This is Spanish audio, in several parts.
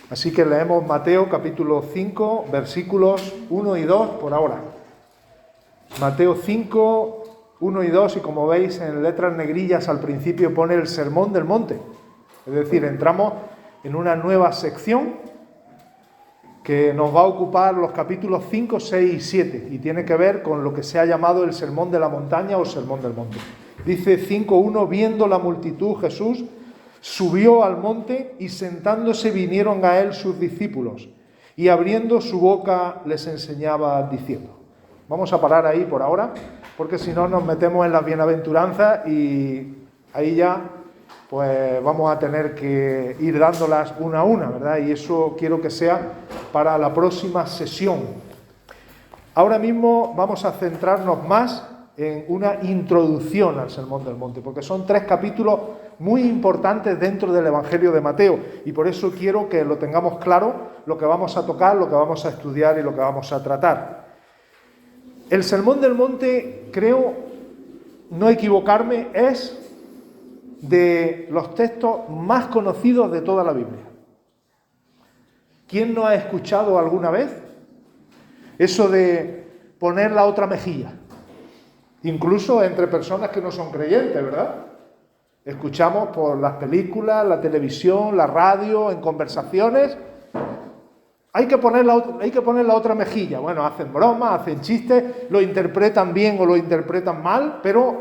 Así que leemos Mateo capítulo 5, versículos 1 y 2 por ahora. Mateo 5, 1 y 2, y como veis en letras negrillas al principio pone el Sermón del Monte. Es decir, entramos en una nueva sección que nos va a ocupar los capítulos 5, 6 y 7 y tiene que ver con lo que se ha llamado el Sermón de la Montaña o Sermón del Monte. Dice 5.1, viendo la multitud, Jesús subió al monte y sentándose vinieron a él sus discípulos y abriendo su boca les enseñaba diciendo. Vamos a parar ahí por ahora porque si no nos metemos en las bienaventuranzas y ahí ya pues vamos a tener que ir dándolas una a una, ¿verdad? Y eso quiero que sea para la próxima sesión. Ahora mismo vamos a centrarnos más en una introducción al Sermón del Monte, porque son 3 capítulos muy importantes dentro del Evangelio de Mateo, y por eso quiero que lo tengamos claro, lo que vamos a tocar, lo que vamos a estudiar y lo que vamos a tratar. El Sermón del Monte, creo no equivocarme, es de los textos más conocidos de toda la Biblia. ¿Quién no ha escuchado alguna vez eso de poner la otra mejilla? Incluso entre personas que no son creyentes, ¿verdad? Escuchamos por las películas, la televisión, la radio, en conversaciones. Hay que poner la otra mejilla. Bueno, hacen bromas, hacen chistes, lo interpretan bien o lo interpretan mal, pero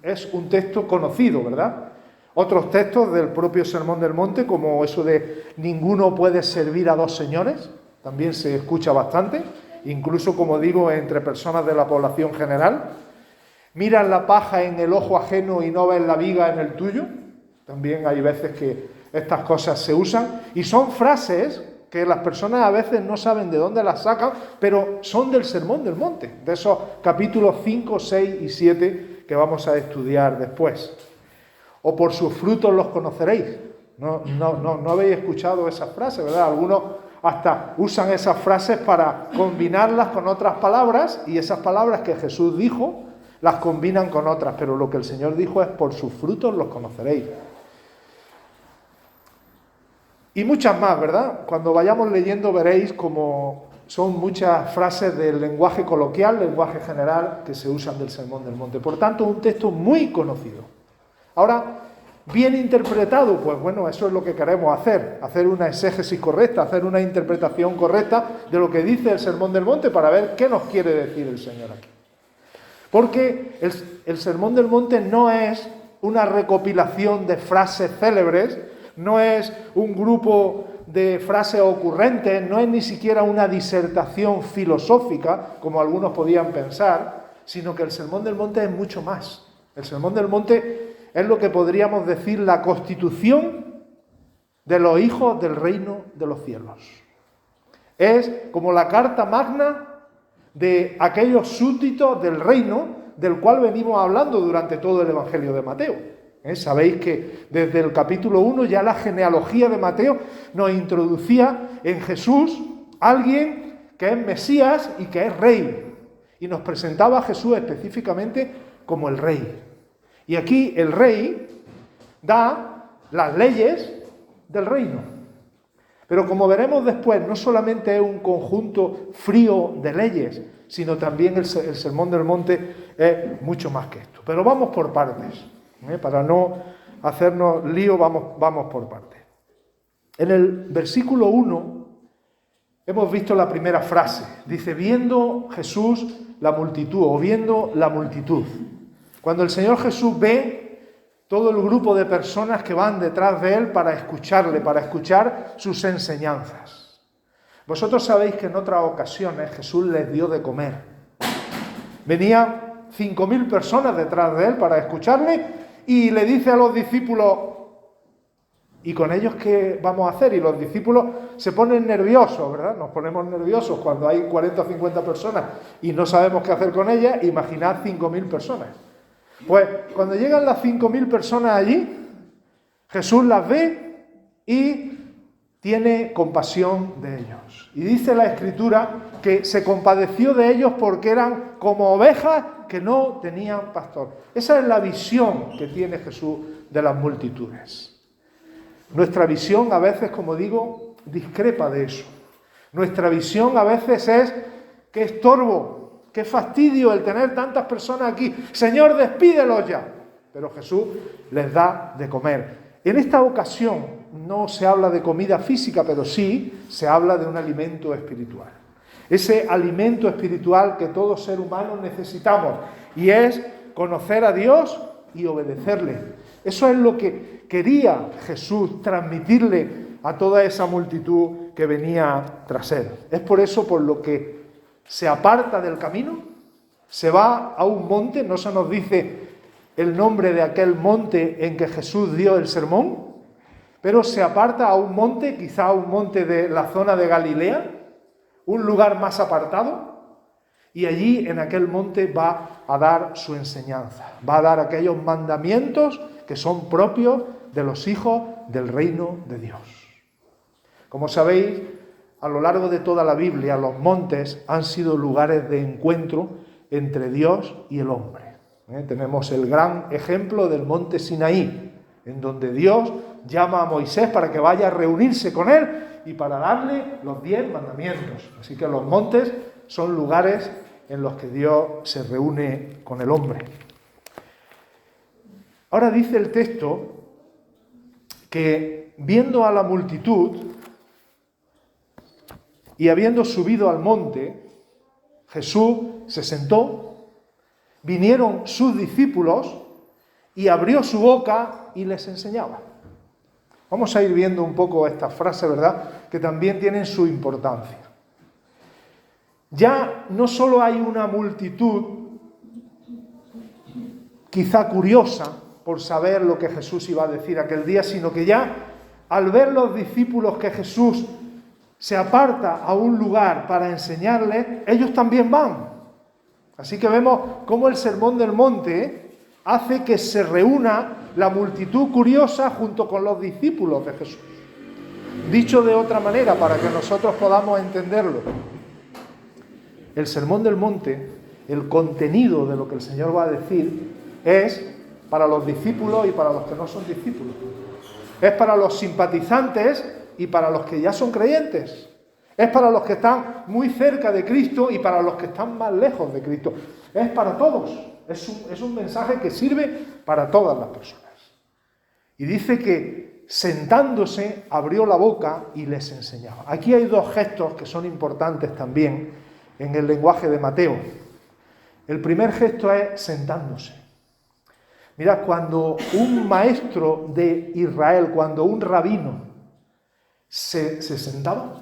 es un texto conocido, ¿verdad? Otros textos del propio Sermón del Monte, como eso de ninguno puede servir a 2 señores, también se escucha bastante, incluso, como digo, entre personas de la población general. Miras la paja en el ojo ajeno y no ves la viga en el tuyo. También hay veces que estas cosas se usan y son frases que las personas a veces no saben de dónde las sacan, pero son del Sermón del Monte, de esos capítulos 5, 6 y 7 que vamos a estudiar después. O por sus frutos los conoceréis. No habéis escuchado esas frases, ¿verdad? Algunos hasta usan esas frases para combinarlas con otras palabras y esas palabras que Jesús dijo las combinan con otras, pero lo que el Señor dijo es por sus frutos los conoceréis. Y muchas más, ¿verdad? Cuando vayamos leyendo veréis como son muchas frases del lenguaje coloquial, lenguaje general, que se usan del Sermón del Monte. Por tanto, un texto muy conocido. Ahora, bien interpretado, pues bueno, eso es lo que queremos hacer una exégesis correcta, hacer una interpretación correcta de lo que dice el Sermón del Monte para ver qué nos quiere decir el Señor aquí. Porque el Sermón del Monte no es una recopilación de frases célebres, no es un grupo de frases ocurrentes, no es ni siquiera una disertación filosófica, como algunos podían pensar, sino que el Sermón del Monte es mucho más. El Sermón del Monte es lo que podríamos decir la constitución de los hijos del reino de los cielos. Es como la carta magna de aquellos súbditos del reino del cual venimos hablando durante todo el Evangelio de Mateo. Sabéis que desde el capítulo 1 ya la genealogía de Mateo nos introducía en Jesús, alguien que es Mesías y que es rey, y nos presentaba a Jesús específicamente como el rey. Y aquí el rey da las leyes del reino. Pero como veremos después, no solamente es un conjunto frío de leyes, sino también el Sermón del Monte es mucho más que esto. Pero vamos por partes, para no hacernos lío, vamos por partes. En el versículo 1 hemos visto la primera frase. Dice, viendo Jesús la multitud, o viendo la multitud. Cuando el Señor Jesús ve todo el grupo de personas que van detrás de Él para escucharle, para escuchar sus enseñanzas. Vosotros sabéis que en otras ocasiones Jesús les dio de comer. Venían 5.000 personas detrás de Él para escucharle y le dice a los discípulos, ¿y con ellos qué vamos a hacer? Y los discípulos se ponen nerviosos, ¿verdad? Nos ponemos nerviosos cuando hay 40 o 50 personas y no sabemos qué hacer con ellas. Imaginad 5.000 personas. Pues cuando llegan las 5.000 personas allí, Jesús las ve y tiene compasión de ellos. Y dice la Escritura que se compadeció de ellos porque eran como ovejas que no tenían pastor. Esa es la visión que tiene Jesús de las multitudes. Nuestra visión a veces, como digo, discrepa de eso. Nuestra visión a veces es: qué estorbo, qué fastidio el tener tantas personas aquí. Señor, despídelos ya. Pero Jesús les da de comer. En esta ocasión no se habla de comida física, pero sí se habla de un alimento espiritual. Ese alimento espiritual que todo ser humano necesitamos, y es conocer a Dios y obedecerle. Eso es lo que quería Jesús transmitirle a toda esa multitud que venía tras él. Es por eso por lo que se aparta del camino, se va a un monte. No se nos dice el nombre de aquel monte en que Jesús dio el sermón, pero se aparta a un monte, quizá un monte de la zona de Galilea, un lugar más apartado, y allí en aquel monte va a dar su enseñanza, va a dar aquellos mandamientos que son propios de los hijos del reino de Dios. Como sabéis, a lo largo de toda la Biblia, los montes han sido lugares de encuentro entre Dios y el hombre. Tenemos el gran ejemplo del monte Sinaí, en donde Dios llama a Moisés para que vaya a reunirse con él y para darle los 10 mandamientos. Así que los montes son lugares en los que Dios se reúne con el hombre. Ahora dice el texto que, viendo a la multitud y habiendo subido al monte, Jesús se sentó, vinieron sus discípulos y abrió su boca y les enseñaba. Vamos a ir viendo un poco estas frases, ¿verdad?, que también tienen su importancia. Ya no solo hay una multitud quizá curiosa por saber lo que Jesús iba a decir aquel día, sino que ya al ver los discípulos que Jesús se aparta a un lugar para enseñarles, ellos también van. Así que vemos cómo el Sermón del Monte hace que se reúna la multitud curiosa junto con los discípulos de Jesús. Dicho de otra manera, para que nosotros podamos entenderlo, el Sermón del Monte, el contenido de lo que el Señor va a decir, es para los discípulos y para los que no son discípulos. Es para los simpatizantes y para los que ya son creyentes. Es para los que están muy cerca de Cristo y para los que están más lejos de Cristo. Es para todos. Es un mensaje que sirve para todas las personas. Y dice que sentándose abrió la boca y les enseñaba. Aquí hay dos gestos que son importantes también en el lenguaje de Mateo. El primer gesto es sentándose. Mirad, cuando un maestro de Israel, cuando un rabino se sentaba,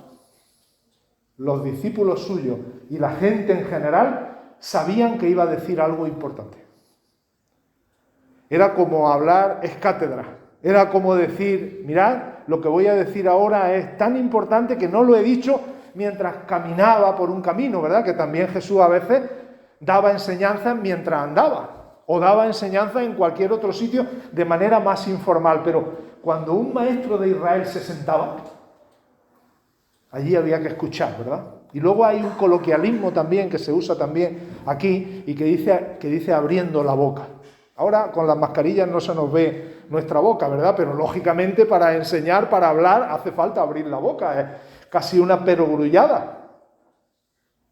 los discípulos suyos y la gente en general sabían que iba a decir algo importante. Era como hablar ex cátedra. Era como decir: mirad, lo que voy a decir ahora es tan importante que no lo he dicho mientras caminaba por un camino, ¿verdad? Que también Jesús a veces daba enseñanzas mientras andaba, o daba enseñanzas en cualquier otro sitio de manera más informal. Pero cuando un maestro de Israel se sentaba, allí había que escuchar, ¿verdad? Y luego hay un coloquialismo también que se usa también aquí y que dice abriendo la boca. Ahora con las mascarillas no se nos ve nuestra boca, ¿verdad? Pero lógicamente para enseñar, para hablar, hace falta abrir la boca. Es casi una perogrullada.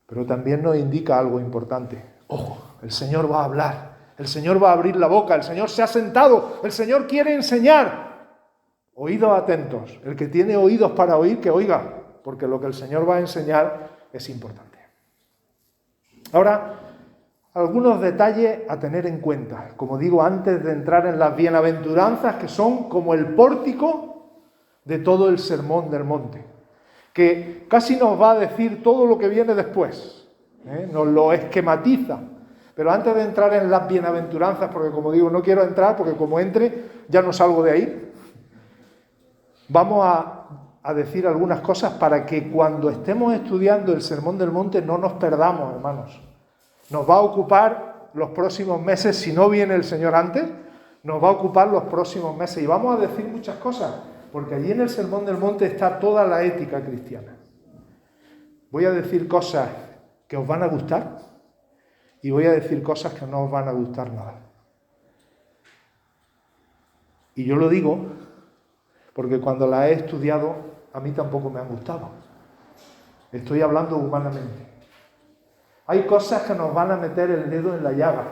Pero también nos indica algo importante. Ojo, el Señor va a hablar. El Señor va a abrir la boca. El Señor se ha sentado. El Señor quiere enseñar. Oídos atentos. El que tiene oídos para oír, que oiga. Porque lo que el Señor va a enseñar es importante. Ahora, algunos detalles a tener en cuenta, como digo, antes de entrar en las bienaventuranzas, que son como el pórtico de todo el Sermón del Monte, que casi nos va a decir todo lo que viene después, nos lo esquematiza. Pero antes de entrar en las bienaventuranzas, porque como digo, no quiero entrar, porque como entre ya no salgo de ahí, vamos a decir algunas cosas para que cuando estemos estudiando el Sermón del Monte no nos perdamos, hermanos. Nos va a ocupar los próximos meses, si no viene el Señor antes, nos va a ocupar los próximos meses. Y vamos a decir muchas cosas, porque allí en el Sermón del Monte está toda la ética cristiana. Voy a decir cosas que os van a gustar y voy a decir cosas que no os van a gustar nada. Y yo lo digo porque cuando la he estudiado a mí tampoco me han gustado. Estoy hablando humanamente. Hay cosas que nos van a meter el dedo en la llaga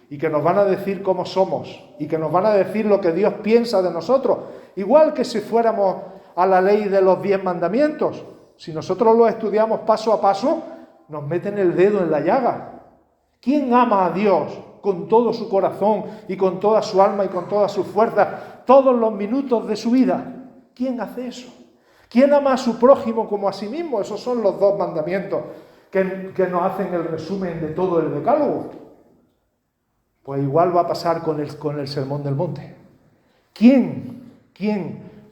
y que nos van a decir cómo somos y que nos van a decir lo que Dios piensa de nosotros. Igual que si fuéramos a la ley de los 10 mandamientos. Si nosotros lo estudiamos paso a paso, nos meten el dedo en la llaga. ¿Quién ama a Dios con todo su corazón y con toda su alma y con toda su fuerza todos los minutos de su vida? ¿Quién hace eso? ¿Quién ama a su prójimo como a sí mismo? Esos son los 2 mandamientos que nos hacen el resumen de todo el decálogo. Pues igual va a pasar con el Sermón del Monte. ¿Quién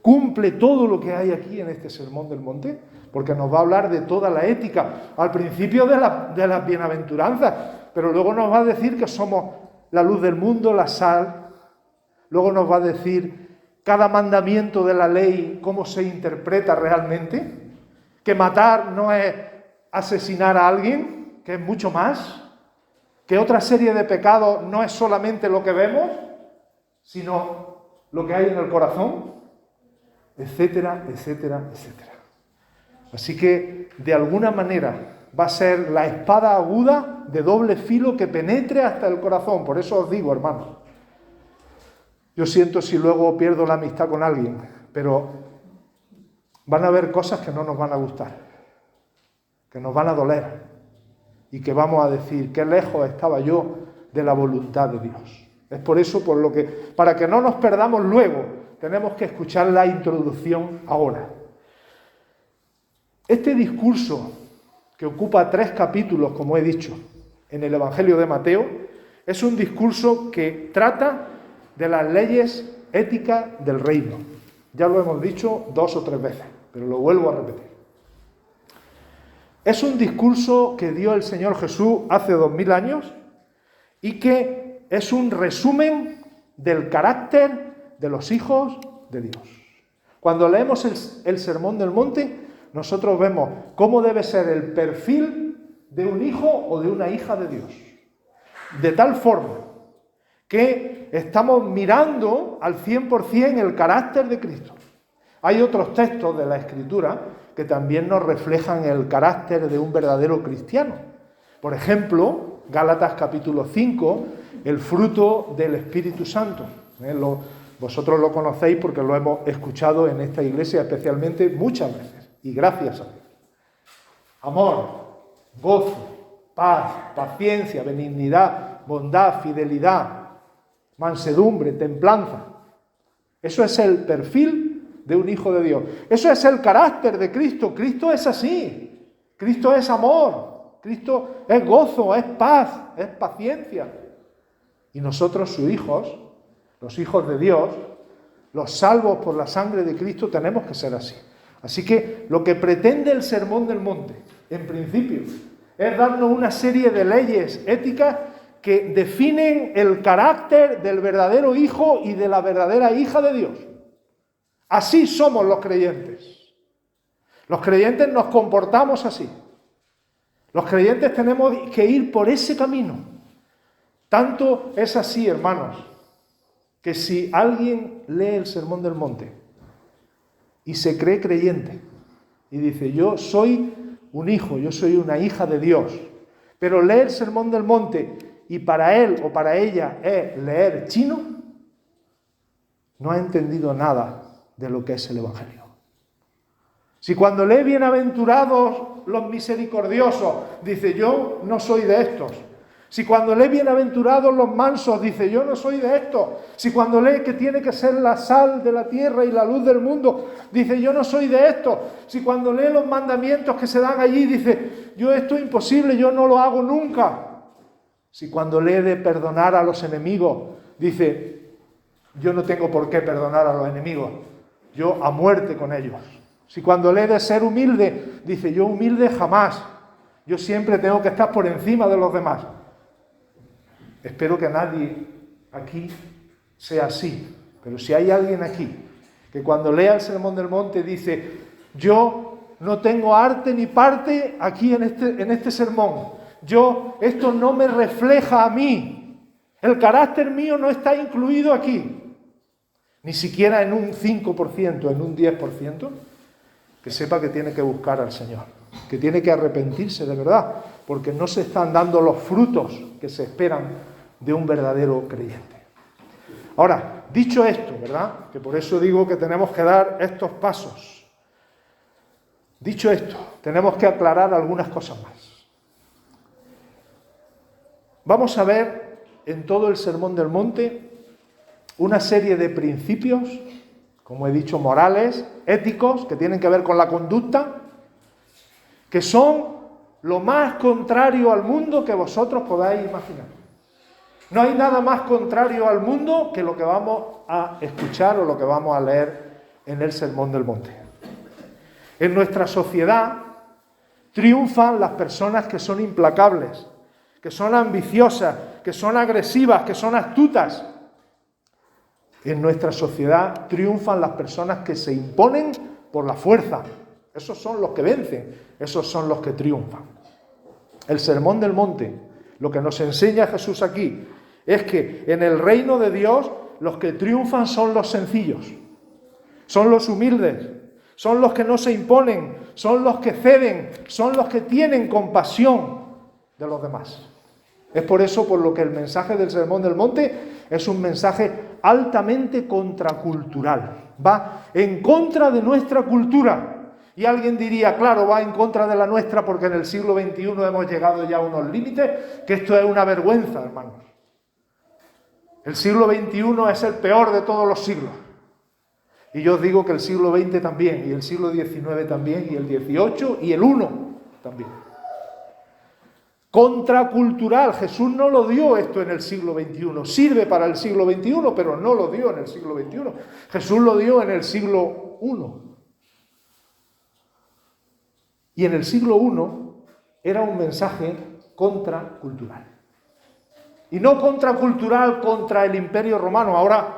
cumple todo lo que hay aquí en este Sermón del Monte? Porque nos va a hablar de toda la ética, al principio de las bienaventuranzas, pero luego nos va a decir que somos la luz del mundo, la sal. Luego nos va a decir cada mandamiento de la ley, cómo se interpreta realmente, que matar no es asesinar a alguien, que es mucho más, que otra serie de pecados no es solamente lo que vemos, sino lo que hay en el corazón, etcétera, etcétera, etcétera. Así que, de alguna manera, va a ser la espada aguda de doble filo que penetre hasta el corazón. Por eso os digo, hermanos, yo siento si luego pierdo la amistad con alguien, pero van a haber cosas que no nos van a gustar, que nos van a doler y que vamos a decir, qué lejos estaba yo de la voluntad de Dios. Es por eso, para que no nos perdamos luego, tenemos que escuchar la introducción ahora. Este discurso, que ocupa 3 capítulos, como he dicho, en el Evangelio de Mateo, es un discurso que trata de las leyes éticas del reino. Ya lo hemos dicho 2 o 3 veces, pero lo vuelvo a repetir. Es un discurso que dio el Señor Jesús hace 2000 años y que es un resumen del carácter de los hijos de Dios. Cuando leemos el Sermón del Monte, nosotros vemos cómo debe ser el perfil de un hijo o de una hija de Dios. De tal forma que estamos mirando al 100% el carácter de Cristo. Hay otros textos de la Escritura que también nos reflejan el carácter de un verdadero cristiano. Por ejemplo, Gálatas capítulo 5, el fruto del Espíritu Santo. Vosotros lo conocéis porque lo hemos escuchado en esta iglesia especialmente muchas veces. Y gracias a Dios. Amor, gozo, paz, paciencia, benignidad, bondad, fidelidad, mansedumbre, templanza. Eso es el perfil de un hijo de Dios. Eso es el carácter de Cristo. Cristo es así. Cristo es amor. Cristo es gozo, es paz, es paciencia. Y nosotros, sus hijos, los hijos de Dios, los salvos por la sangre de Cristo, tenemos que ser así. Así que lo que pretende el Sermón del Monte, en principio, es darnos una serie de leyes éticas que definen el carácter del verdadero hijo y de la verdadera hija de Dios. Así somos los creyentes. Los creyentes nos comportamos así. Los creyentes tenemos que ir por ese camino. Tanto es así, hermanos, que si alguien lee el Sermón del Monte y se cree creyente y dice, yo soy un hijo, yo soy una hija de Dios, pero lee el Sermón del Monte y para él o para ella es leer chino, no ha entendido nada de lo que es el Evangelio. Si cuando lee bienaventurados los misericordiosos, dice, yo no soy de estos. Si cuando lee bienaventurados los mansos, dice, yo no soy de estos. Si cuando lee que tiene que ser la sal de la tierra y la luz del mundo, dice, yo no soy de estos. Si cuando lee los mandamientos que se dan allí, dice, yo esto es imposible, yo no lo hago nunca. Si cuando lee de perdonar a los enemigos, dice, yo no tengo por qué perdonar a los enemigos, yo a muerte con ellos. Si cuando lee de ser humilde, dice, yo humilde jamás, yo siempre tengo que estar por encima de los demás. Espero que nadie aquí sea así, pero si hay alguien aquí que cuando lea el Sermón del Monte dice, yo no tengo arte ni parte aquí en este sermón, esto no me refleja a mí, el carácter mío no está incluido aquí, ni siquiera en un 5%, en un 10%, que sepa que tiene que buscar al Señor, que tiene que arrepentirse de verdad, porque no se están dando los frutos que se esperan de un verdadero creyente. Ahora, dicho esto, ¿verdad? Que por eso digo que tenemos que dar estos pasos. Dicho esto, tenemos que aclarar algunas cosas más. Vamos a ver en todo el Sermón del Monte una serie de principios, como he dicho, morales, éticos, que tienen que ver con la conducta, que son lo más contrario al mundo que vosotros podáis imaginar. No hay nada más contrario al mundo que lo que vamos a escuchar o lo que vamos a leer en el Sermón del Monte. En nuestra sociedad triunfan las personas que son implacables, que son ambiciosas, que son agresivas, que son astutas. En nuestra sociedad triunfan las personas que se imponen por la fuerza. Esos son los que vencen, esos son los que triunfan. El Sermón del Monte, lo que nos enseña Jesús aquí, es que en el reino de Dios los que triunfan son los sencillos, son los humildes, son los que no se imponen, son los que ceden, son los que tienen compasión de los demás. Es por eso por lo que el mensaje del Sermón del Monte es un mensaje altamente contracultural. Va en contra de nuestra cultura. Y alguien diría, claro, va en contra de la nuestra porque en el siglo XXI hemos llegado ya a unos límites, que esto es una vergüenza, hermanos. El siglo XXI es el peor de todos los siglos. Y yo os digo que el siglo XX también, y el siglo XIX también, y el XVIII y el I también. Contracultural. Jesús no lo dio esto en el siglo XXI. Sirve para el siglo XXI, pero no lo dio en el siglo XXI. Jesús lo dio en el siglo I. Y en el siglo I era un mensaje contracultural. Y no contracultural contra el Imperio Romano. Ahora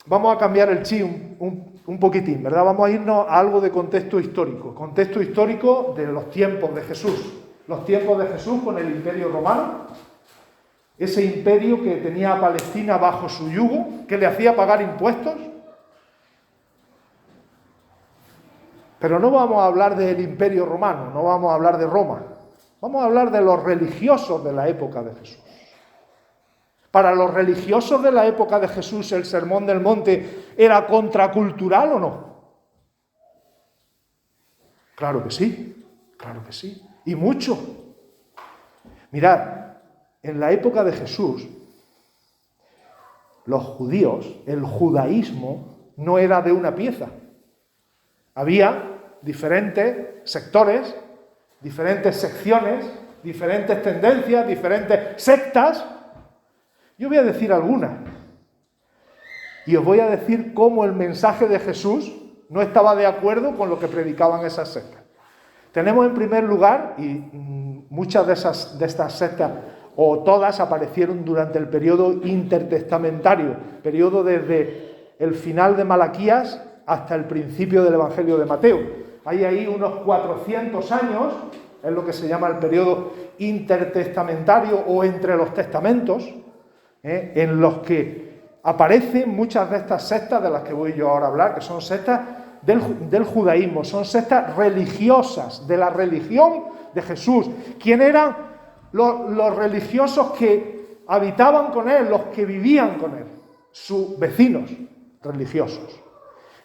vamos a cambiar el chip un poquitín, ¿verdad? Vamos a irnos a algo de contexto histórico. Contexto histórico de los tiempos de Jesús. Los tiempos de Jesús con el Imperio Romano. Ese imperio que tenía a Palestina bajo su yugo, que le hacía pagar impuestos. Pero no vamos a hablar del Imperio Romano, no vamos a hablar de Roma. Vamos a hablar de los religiosos de la época de Jesús. Para los religiosos de la época de Jesús, ¿el Sermón del Monte era contracultural o no? Claro que sí, claro que sí. Y mucho. Mirad, en la época de Jesús, los judíos, el judaísmo, no era de una pieza. Había diferentes sectores, diferentes secciones, diferentes tendencias, diferentes sectas. Yo voy a decir algunas. Y os voy a decir cómo el mensaje de Jesús no estaba de acuerdo con lo que predicaban esas sectas. Tenemos en primer lugar, y muchas de estas sectas, o todas, aparecieron durante el periodo intertestamentario, periodo desde el final de Malaquías hasta el principio del Evangelio de Mateo. Hay ahí unos 400 años, es lo que se llama el periodo intertestamentario o entre los testamentos, en los que aparecen muchas de estas sectas de las que voy yo ahora a hablar, que son sectas del judaísmo, son sectas religiosas, de la religión de Jesús. ¿Quién eran los religiosos que habitaban con él, los que vivían con él? Sus vecinos religiosos.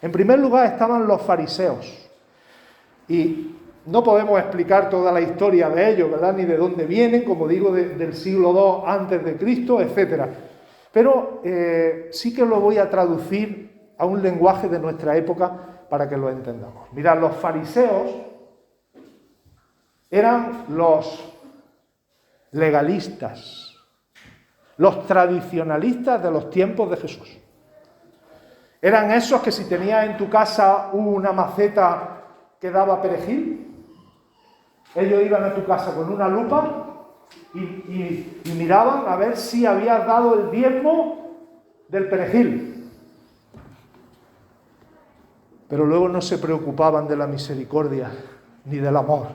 En primer lugar estaban los fariseos. Y no podemos explicar toda la historia de ellos, ¿verdad? Ni de dónde vienen, como digo, del siglo II antes de Cristo, etc. Pero sí que lo voy a traducir a un lenguaje de nuestra época para que lo entendamos. Mirad, los fariseos eran los legalistas, los tradicionalistas de los tiempos de Jesús. Eran esos que si tenías en tu casa una maceta que daba perejil, ellos iban a tu casa con una lupa y miraban a ver si habías dado el diezmo del perejil. Pero luego no se preocupaban de la misericordia, ni del amor,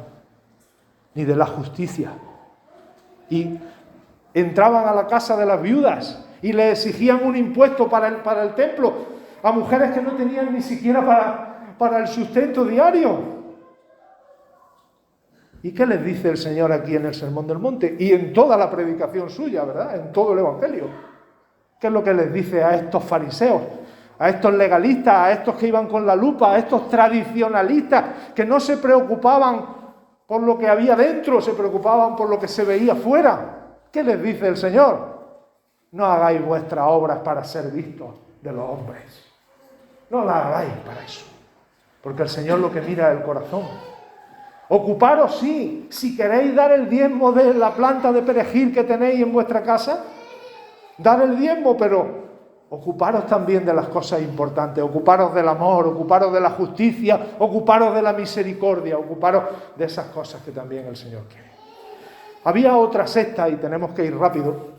ni de la justicia. Y entraban a la casa de las viudas y le exigían un impuesto para el templo a mujeres que no tenían ni siquiera para el sustento diario. ¿Y qué les dice el Señor aquí en el Sermón del Monte? Y en toda la predicación suya, ¿verdad? En todo el Evangelio. ¿Qué es lo que les dice a estos fariseos? A estos legalistas, a estos que iban con la lupa, a estos tradicionalistas que no se preocupaban por lo que había dentro, se preocupaban por lo que se veía fuera. ¿Qué les dice el Señor? No hagáis vuestras obras para ser vistos de los hombres. No las hagáis para eso. Porque el Señor lo que mira es el corazón. Ocuparos, sí, si queréis dar el diezmo de la planta de perejil que tenéis en vuestra casa, dar el diezmo, pero ocuparos también de las cosas importantes, ocuparos del amor, ocuparos de la justicia, ocuparos de la misericordia, ocuparos de esas cosas que también el Señor quiere. Había otra secta, y tenemos que ir rápido,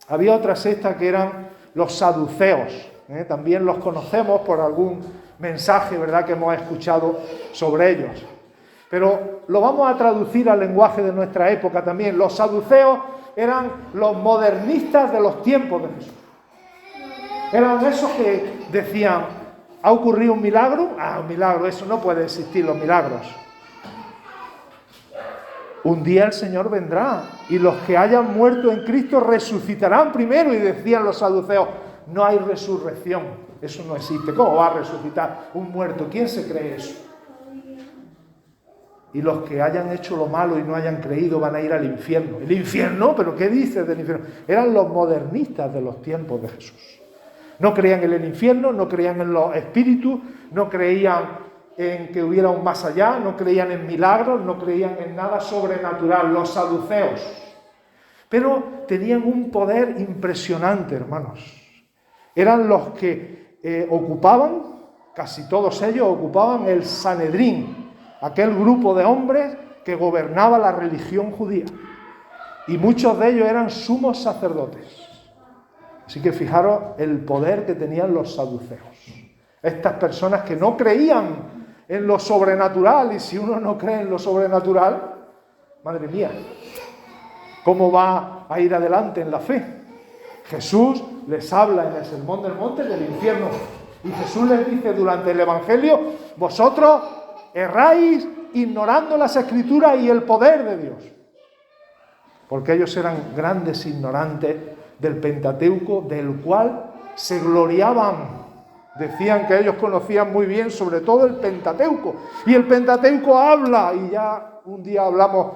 había otra secta que eran los saduceos, también los conocemos por algún mensaje, ¿verdad?, que hemos escuchado sobre ellos. Pero lo vamos a traducir al lenguaje de nuestra época también. Los saduceos eran los modernistas de los tiempos de Jesús. Eran esos que decían, ¿ha ocurrido un milagro? Un milagro, eso no puede existir, los milagros. Un día el Señor vendrá y los que hayan muerto en Cristo resucitarán primero. Y decían los saduceos, no hay resurrección, eso no existe. ¿Cómo va a resucitar un muerto? ¿Quién se cree eso? Y los que hayan hecho lo malo y no hayan creído van a ir al infierno. ¿El infierno? ¿Pero qué dices del infierno? Eran los modernistas de los tiempos de Jesús. No creían en el infierno, no creían en los espíritus, no creían en que hubiera un más allá, no creían en milagros, no creían en nada sobrenatural, los saduceos. Pero tenían un poder impresionante, hermanos. Eran los que ocupaban, casi todos ellos ocupaban el Sanedrín, aquel grupo de hombres que gobernaba la religión judía. Y muchos de ellos eran sumos sacerdotes. Así que fijaros el poder que tenían los saduceos. Estas personas que no creían en lo sobrenatural, y si uno no cree en lo sobrenatural, madre mía, ¿cómo va a ir adelante en la fe? Jesús les habla en el Sermón del Monte del infierno. Y Jesús les dice durante el Evangelio, vosotros erráis ignorando las Escrituras y el poder de Dios. Porque ellos eran grandes ignorantes del Pentateuco, del cual se gloriaban. Decían que ellos conocían muy bien, sobre todo el Pentateuco. Y el Pentateuco habla, y ya un día hablamos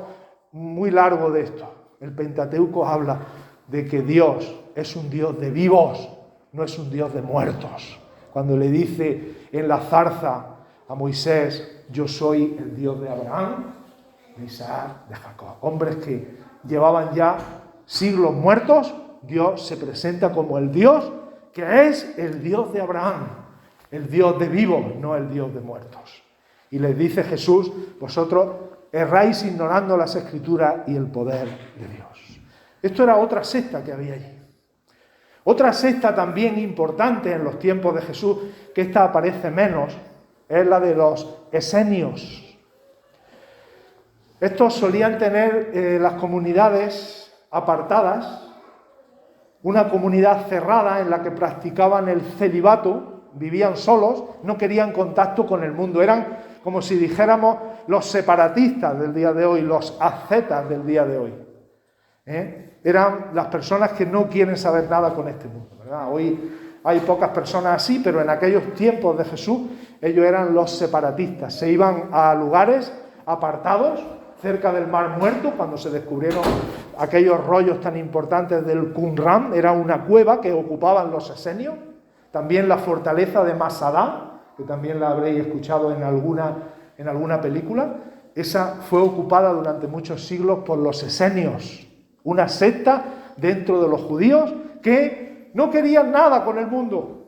muy largo de esto. El Pentateuco habla de que Dios es un Dios de vivos, no es un Dios de muertos. Cuando le dice en la zarza a Moisés, yo soy el Dios de Abraham, de Isaac, de Jacob. Hombres que llevaban ya siglos muertos, Dios se presenta como el Dios que es el Dios de Abraham, el Dios de vivos, no el Dios de muertos. Y les dice Jesús, vosotros erráis ignorando las Escrituras y el poder de Dios. Esto era otra secta que había allí. Otra secta también importante en los tiempos de Jesús, que esta aparece menos, es la de los esenios. Estos solían tener las comunidades apartadas, una comunidad cerrada en la que practicaban el celibato, vivían solos, no querían contacto con el mundo. Eran, como si dijéramos, los separatistas del día de hoy, los ascetas del día de hoy. Eran las personas que no quieren saber nada con este mundo, ¿verdad? Hoy hay pocas personas así, pero en aquellos tiempos de Jesús, ellos eran los separatistas. Se iban a lugares apartados, cerca del Mar Muerto, cuando se descubrieron aquellos rollos tan importantes del Qumran. Era una cueva que ocupaban los esenios. También la fortaleza de Masada, que también la habréis escuchado en alguna película. Esa fue ocupada durante muchos siglos por los esenios, una secta dentro de los judíos que no querían nada con el mundo.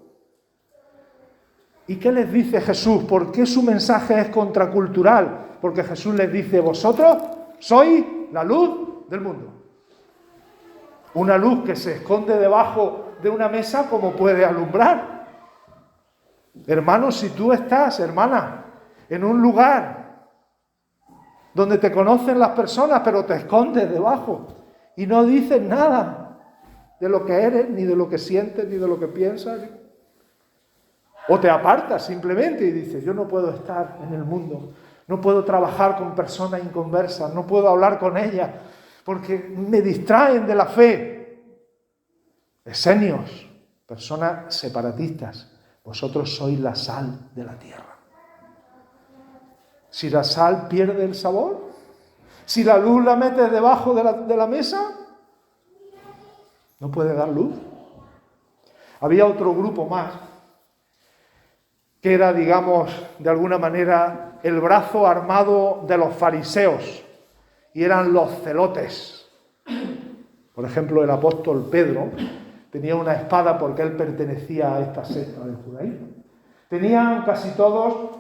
¿Y qué les dice Jesús? ¿Por qué su mensaje es contracultural? Porque Jesús les dice, vosotros sois la luz del mundo. Una luz que se esconde debajo de una mesa, ¿cómo puede alumbrar? Hermano, si tú estás, hermana, en un lugar donde te conocen las personas, pero te escondes debajo y no dices nada de lo que eres, ni de lo que sientes, ni de lo que piensas, O te apartas simplemente y dices, yo no puedo estar en el mundo, no puedo trabajar con personas inconversas, no puedo hablar con ellas, porque me distraen de la fe. Esenios, personas separatistas, vosotros sois la sal de la tierra. Si la sal pierde el sabor, si la luz la metes debajo de la mesa, no puede dar luz. Había otro grupo más, que era, digamos, de alguna manera, el brazo armado de los fariseos, y eran los celotes. Por ejemplo, el apóstol Pedro tenía una espada porque él pertenecía a esta secta del judaísmo. Tenían casi todos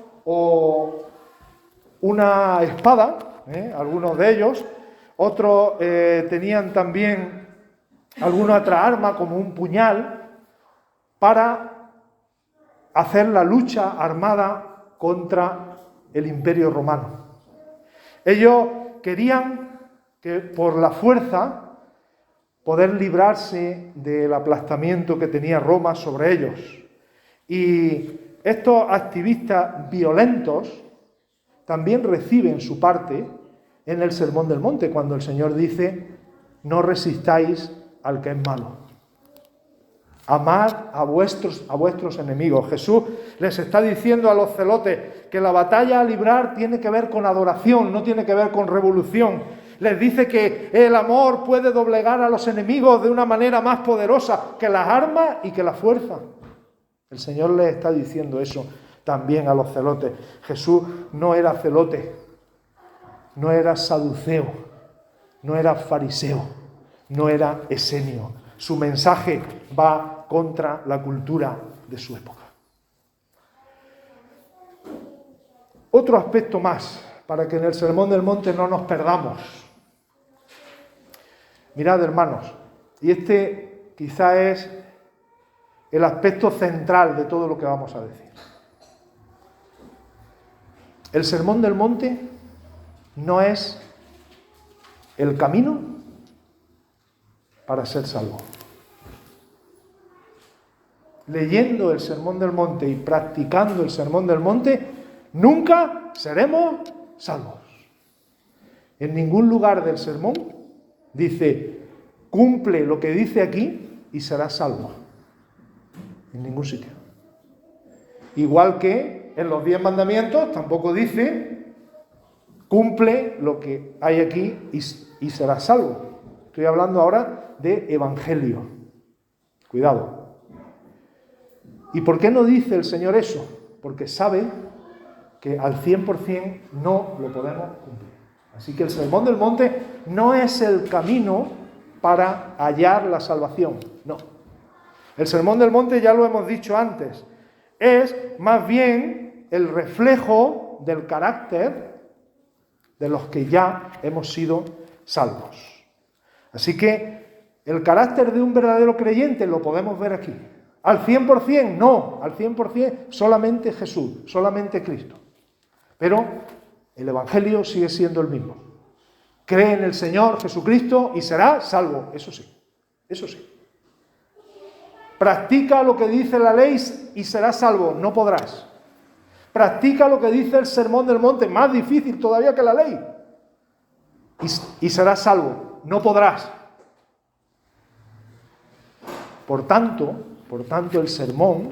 una espada, algunos de ellos, otros tenían también alguna otra arma como un puñal para hacer la lucha armada contra el Imperio Romano. Ellos querían que por la fuerza poder librarse del aplastamiento que tenía Roma sobre ellos. Y estos activistas violentos también reciben su parte en el Sermón del Monte, cuando el Señor dice, no resistáis al que es malo. Amad a vuestros enemigos. Jesús les está diciendo a los celotes que la batalla a librar tiene que ver con adoración, no tiene que ver con revolución. Les dice que el amor puede doblegar a los enemigos de una manera más poderosa que las armas y que la fuerza. El Señor les está diciendo eso también a los celotes. Jesús no era celote, no era saduceo, no era fariseo, no era esenio. Su mensaje va contra la cultura de su época. Otro aspecto más, para que en el Sermón del Monte no nos perdamos. Mirad, hermanos, y este quizá es el aspecto central de todo lo que vamos a decir. El Sermón del Monte no es el camino para ser salvo. Leyendo el Sermón del Monte y practicando el Sermón del Monte, nunca seremos salvos. En ningún lugar del sermón dice, cumple lo que dice aquí y serás salvo. En ningún sitio. Igual que en los 10 mandamientos tampoco dice, cumple lo que hay aquí y serás salvo. Estoy hablando ahora de evangelio. Cuidado. ¿Y por qué no dice el Señor eso? Porque sabe que al 100% no lo podemos cumplir. Así que el Sermón del Monte no es el camino para hallar la salvación. No. El Sermón del Monte, ya lo hemos dicho antes, es más bien el reflejo del carácter de los que ya hemos sido salvos. Así que el carácter de un verdadero creyente lo podemos ver aquí. Al 100% no, al 100% solamente Jesús, solamente Cristo. Pero el Evangelio sigue siendo el mismo. Cree en el Señor Jesucristo y será salvo, eso sí, eso sí. Practica lo que dice la ley y serás salvo, no podrás. Practica lo que dice el Sermón del Monte, más difícil todavía que la ley, y serás salvo, no podrás. Por tanto, el sermón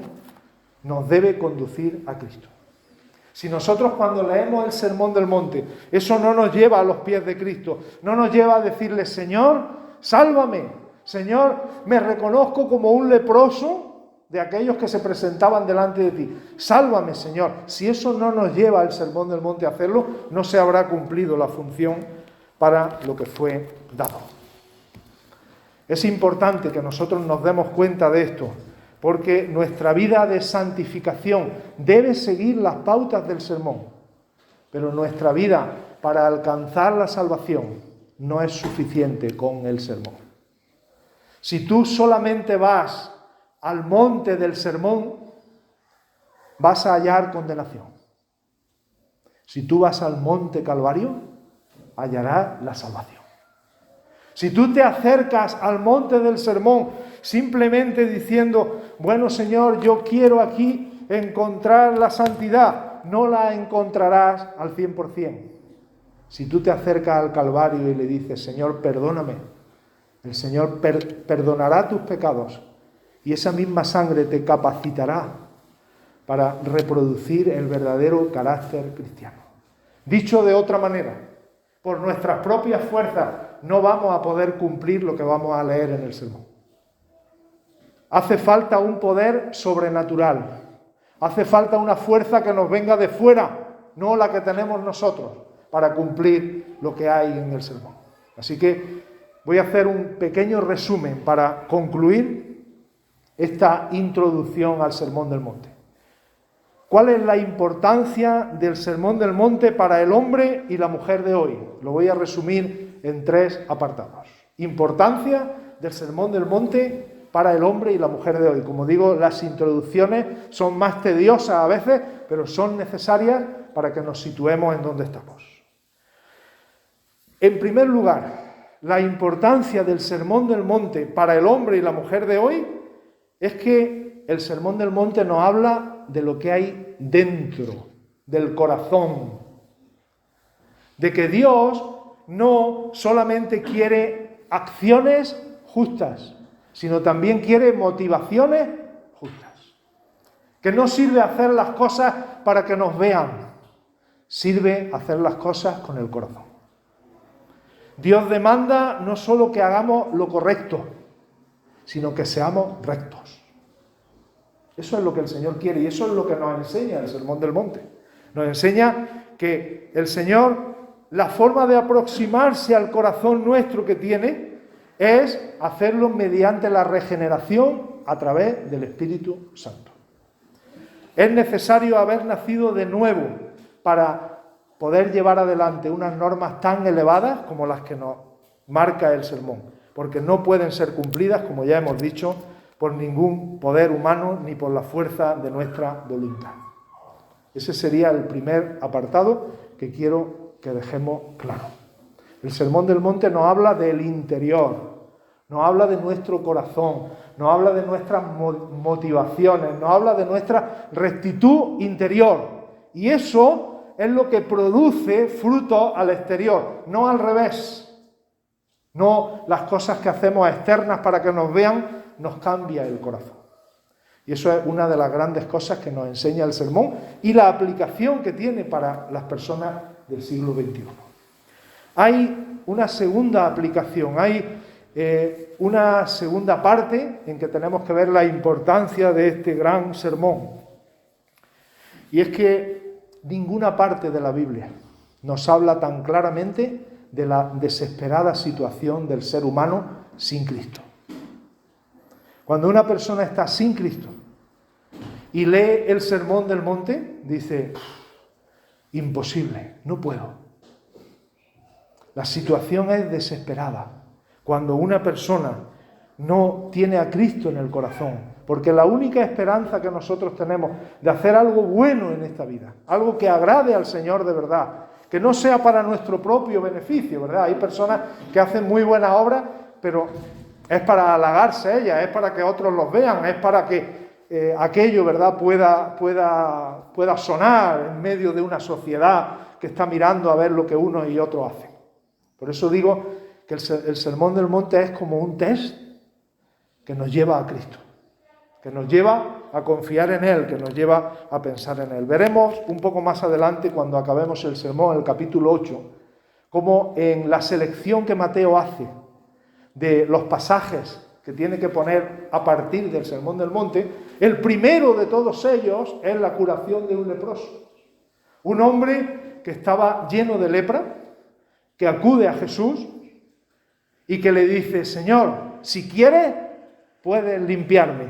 nos debe conducir a Cristo. Si nosotros cuando leemos el Sermón del Monte, eso no nos lleva a los pies de Cristo, no nos lleva a decirle, Señor, sálvame, Señor, me reconozco como un leproso de aquellos que se presentaban delante de ti, sálvame, Señor. Si eso no nos lleva al Sermón del Monte a hacerlo, no se habrá cumplido la función para lo que fue dado. Es importante que nosotros nos demos cuenta de esto, porque nuestra vida de santificación debe seguir las pautas del sermón, pero nuestra vida para alcanzar la salvación no es suficiente con el sermón. Si tú solamente vas al monte del sermón, vas a hallar condenación. Si tú vas al monte Calvario, hallarás la salvación. Si tú te acercas al monte del sermón simplemente diciendo, bueno, Señor, yo quiero aquí encontrar la santidad, no la encontrarás al 100%. Si tú te acercas al Calvario y le dices, Señor, perdóname, el Señor perdonará tus pecados y esa misma sangre te capacitará para reproducir el verdadero carácter cristiano. Dicho de otra manera, por nuestras propias fuerzas no vamos a poder cumplir lo que vamos a leer en el sermón. Hace falta un poder sobrenatural. Hace falta una fuerza que nos venga de fuera, no la que tenemos nosotros, para cumplir lo que hay en el sermón. Así que voy a hacer un pequeño resumen para concluir esta introducción al Sermón del Monte. ¿Cuál es la importancia del Sermón del Monte para el hombre y la mujer de hoy? Lo voy a resumir en 3 apartados. Importancia del Sermón del Monte para el hombre y la mujer de hoy. Como digo, las introducciones son más tediosas a veces, pero son necesarias para que nos situemos en donde estamos. En primer lugar, la importancia del Sermón del Monte para el hombre y la mujer de hoy es que el Sermón del Monte nos habla de lo que hay dentro, del corazón. De que Dios no solamente quiere acciones justas, sino también quiere motivaciones justas. Que no sirve hacer las cosas para que nos vean, sirve hacer las cosas con el corazón. Dios demanda no solo que hagamos lo correcto, sino que seamos rectos. Eso es lo que el Señor quiere y eso es lo que nos enseña el Sermón del Monte. Nos enseña que el Señor, la forma de aproximarse al corazón nuestro que tiene es hacerlo mediante la regeneración a través del Espíritu Santo. Es necesario haber nacido de nuevo para poder llevar adelante unas normas tan elevadas como las que nos marca el sermón, porque no pueden ser cumplidas, como ya hemos dicho, por ningún poder humano ni por la fuerza de nuestra voluntad. Ese sería el primer apartado que quiero que dejemos claro. El Sermón del Monte nos habla del interior, nos habla de nuestro corazón, nos habla de nuestras motivaciones, nos habla de nuestra rectitud interior. Y eso es lo que produce fruto al exterior, no al revés. No las cosas que hacemos externas para que nos vean, nos cambia el corazón. Y eso es una de las grandes cosas que nos enseña el sermón y la aplicación que tiene para las personas del siglo XXI. Hay una segunda aplicación, hay una segunda parte en que tenemos que ver la importancia de este gran sermón. Y es que ninguna parte de la Biblia nos habla tan claramente de la desesperada situación del ser humano sin Cristo. Cuando una persona está sin Cristo y lee el Sermón del Monte, dice, imposible, no puedo. La situación es desesperada. Cuando una persona no tiene a Cristo en el corazón, porque la única esperanza que nosotros tenemos de hacer algo bueno en esta vida, algo que agrade al Señor de verdad, que no sea para nuestro propio beneficio, ¿verdad? Hay personas que hacen muy buenas obras, pero es para halagarse ellas, es para que otros los vean, es para que aquello, ¿verdad?, pueda sonar en medio de una sociedad que está mirando a ver lo que unos y otros hacen. Por eso digo que el Sermón del Monte es como un test que nos lleva a Cristo, que nos lleva a confiar en Él, que nos lleva a pensar en Él. Veremos un poco más adelante, cuando acabemos el sermón, el capítulo 8, cómo en la selección que Mateo hace de los pasajes que tiene que poner a partir del Sermón del Monte, el primero de todos ellos es la curación de un leproso. Un hombre que estaba lleno de lepra, que acude a Jesús y que le dice, Señor, si quieres, puedes limpiarme.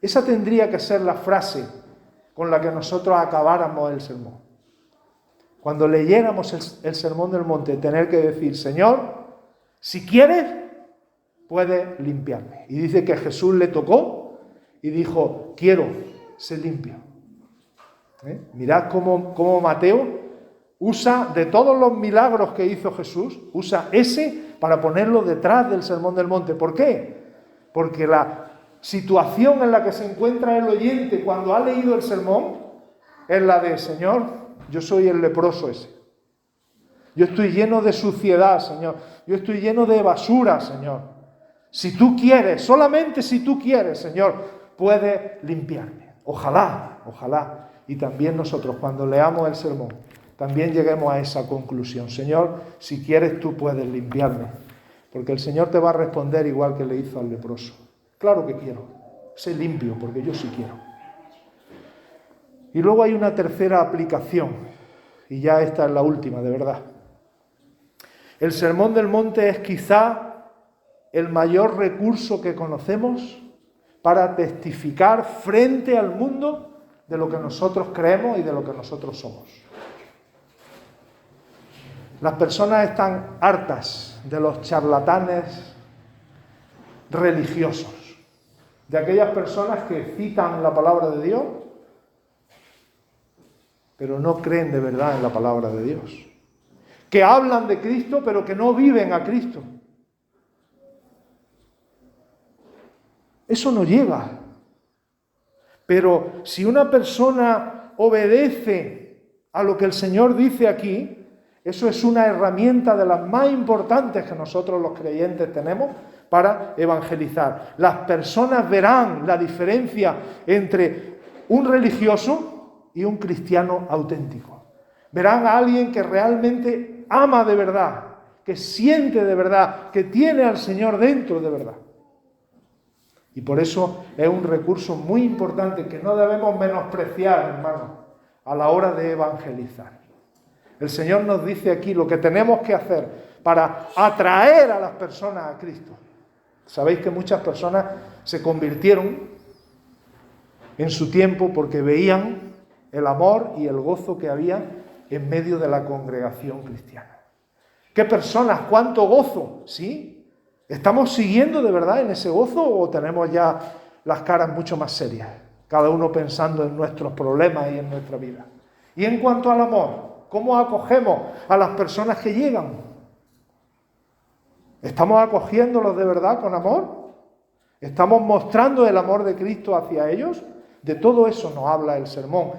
Esa tendría que ser la frase con la que nosotros acabáramos el sermón. Cuando leyéramos el Sermón del Monte, tener que decir, Señor, si quieres, puedes limpiarme. Y dice que Jesús le tocó y dijo, quiero ser limpio. Mirad cómo Mateo usa, de todos los milagros que hizo Jesús, usa ese para ponerlo detrás del Sermón del Monte. ¿Por qué? Porque situación en la que se encuentra el oyente cuando ha leído el sermón es la de: Señor, yo soy el leproso ese. Yo estoy lleno de suciedad, Señor. Yo estoy lleno de basura, Señor. Si tú quieres, solamente si tú quieres, Señor, puedes limpiarme. Ojalá, ojalá. Y también nosotros, cuando leamos el sermón, también lleguemos a esa conclusión. Señor, si quieres, tú puedes limpiarme. Porque el Señor te va a responder igual que le hizo al leproso. Claro que quiero. Sé limpio, porque yo sí quiero. Y luego hay una tercera aplicación. Y ya esta es la última, de verdad. El Sermón del Monte es quizá el mayor recurso que conocemos para testificar frente al mundo de lo que nosotros creemos y de lo que nosotros somos. Las personas están hartas de los charlatanes religiosos, de aquellas personas que citan la palabra de Dios, pero no creen de verdad en la palabra de Dios. Que hablan de Cristo, pero que no viven a Cristo. Eso no llega. Pero si una persona obedece a lo que el Señor dice aquí, eso es una herramienta de las más importantes que nosotros los creyentes tenemos para evangelizar. Las personas verán la diferencia entre un religioso y un cristiano auténtico. Verán a alguien que realmente ama de verdad, que siente de verdad, que tiene al Señor dentro de verdad. Y por eso es un recurso muy importante que no debemos menospreciar, hermanos, a la hora de evangelizar. El Señor nos dice aquí lo que tenemos que hacer para atraer a las personas a Cristo. Sabéis que muchas personas se convirtieron en su tiempo porque veían el amor y el gozo que había en medio de la congregación cristiana. ¿Qué personas? ¿Cuánto gozo? ¿Sí? ¿Estamos siguiendo de verdad en ese gozo o tenemos ya las caras mucho más serias? Cada uno pensando en nuestros problemas y en nuestra vida. Y en cuanto al amor, ¿cómo acogemos a las personas que llegan? ¿Estamos acogiéndolos de verdad con amor? ¿Estamos mostrando el amor de Cristo hacia ellos? De todo eso nos habla el sermón.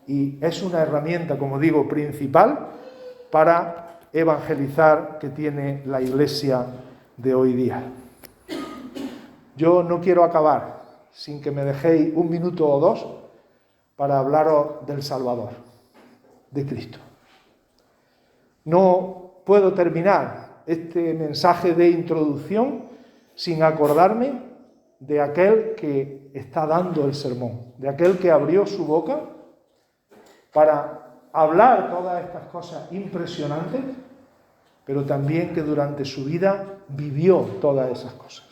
Y es una herramienta, como digo, principal para evangelizar que tiene la Iglesia de hoy día. Yo no quiero acabar sin que me dejéis un minuto o dos para hablaros del Salvador, de Cristo. No puedo terminar este mensaje de introducción sin acordarme de aquel que está dando el sermón, de aquel que abrió su boca para hablar todas estas cosas impresionantes, pero también que durante su vida vivió todas esas cosas.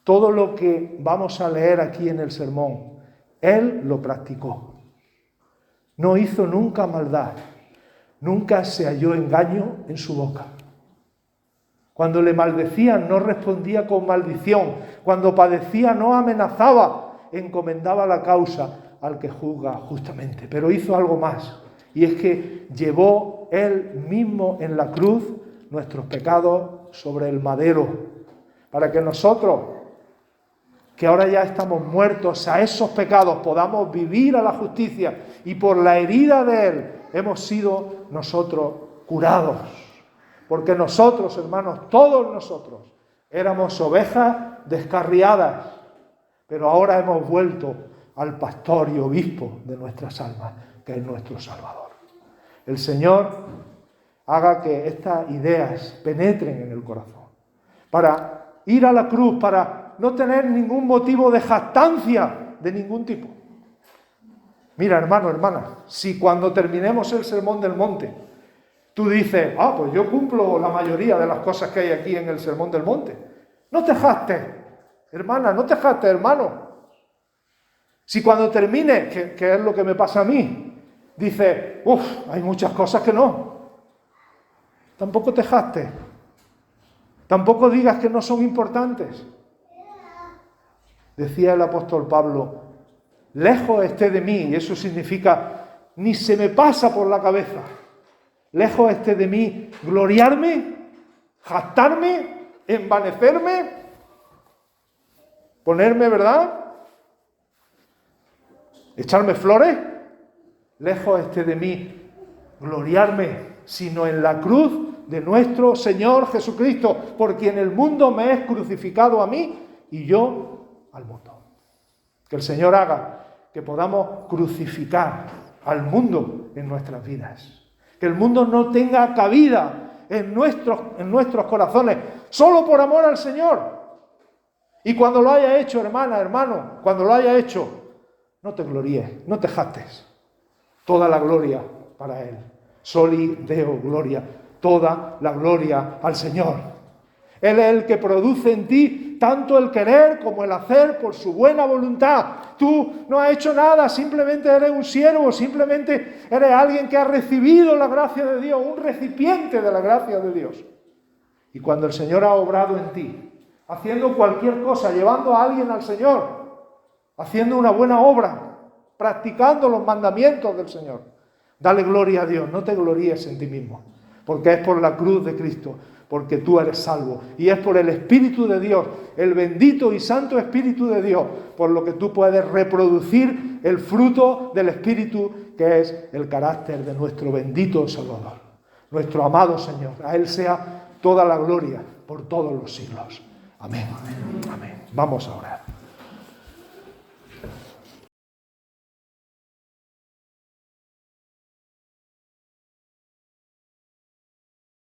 Todo lo que vamos a leer aquí en el sermón, él lo practicó. No hizo nunca maldad, nunca se halló engaño en su boca. Cuando le maldecían no respondía con maldición, cuando padecía no amenazaba, encomendaba la causa al que juzga justamente. Pero hizo algo más, y es que llevó él mismo en la cruz nuestros pecados sobre el madero, para que nosotros, que ahora ya estamos muertos a esos pecados, podamos vivir a la justicia, y por la herida de él hemos sido nosotros curados. Porque nosotros, hermanos, todos nosotros, éramos ovejas descarriadas, pero ahora hemos vuelto al pastor y obispo de nuestras almas, que es nuestro Salvador. El Señor haga que estas ideas penetren en el corazón, para ir a la cruz, para no tener ningún motivo de jactancia de ningún tipo. Mira, hermano, hermana, si cuando terminemos el Sermón del Monte, tú dices, pues yo cumplo la mayoría de las cosas que hay aquí en el Sermón del Monte. No te jactes, hermana, no te jactes, hermano. Si cuando termine, que es lo que me pasa a mí, dices, hay muchas cosas que no. Tampoco te jactes. Tampoco digas que no son importantes. Decía el apóstol Pablo, lejos esté de mí, y eso significa, ni se me pasa por la cabeza. Lejos esté de mí gloriarme, jactarme, envanecerme. ponerme, ¿verdad? Echarme flores, lejos esté de mí gloriarme, sino en la cruz de nuestro Señor Jesucristo, por quien el mundo me es crucificado a mí y yo al mundo. Que el Señor haga que podamos crucificar al mundo en nuestras vidas. Que el mundo no tenga cabida en nuestros corazones, solo por amor al Señor. Y cuando lo haya hecho, hermana, hermano, cuando lo haya hecho, no te gloríes, no te jactes. Toda la gloria para Él. Soli Deo Gloria. Toda la gloria al Señor. Él es el que produce en ti tanto el querer como el hacer por su buena voluntad. Tú no has hecho nada, simplemente eres un siervo, simplemente eres alguien que ha recibido la gracia de Dios, un recipiente de la gracia de Dios. Y cuando el Señor ha obrado en ti, haciendo cualquier cosa, llevando a alguien al Señor, haciendo una buena obra, practicando los mandamientos del Señor, dale gloria a Dios, no te gloríes en ti mismo, porque es por la cruz de Cristo, porque tú eres salvo, y es por el Espíritu de Dios, el bendito y santo Espíritu de Dios, por lo que tú puedes reproducir el fruto del Espíritu, que es el carácter de nuestro bendito Salvador, nuestro amado Señor. A Él sea toda la gloria por todos los siglos. Amén. Amén. Vamos a orar.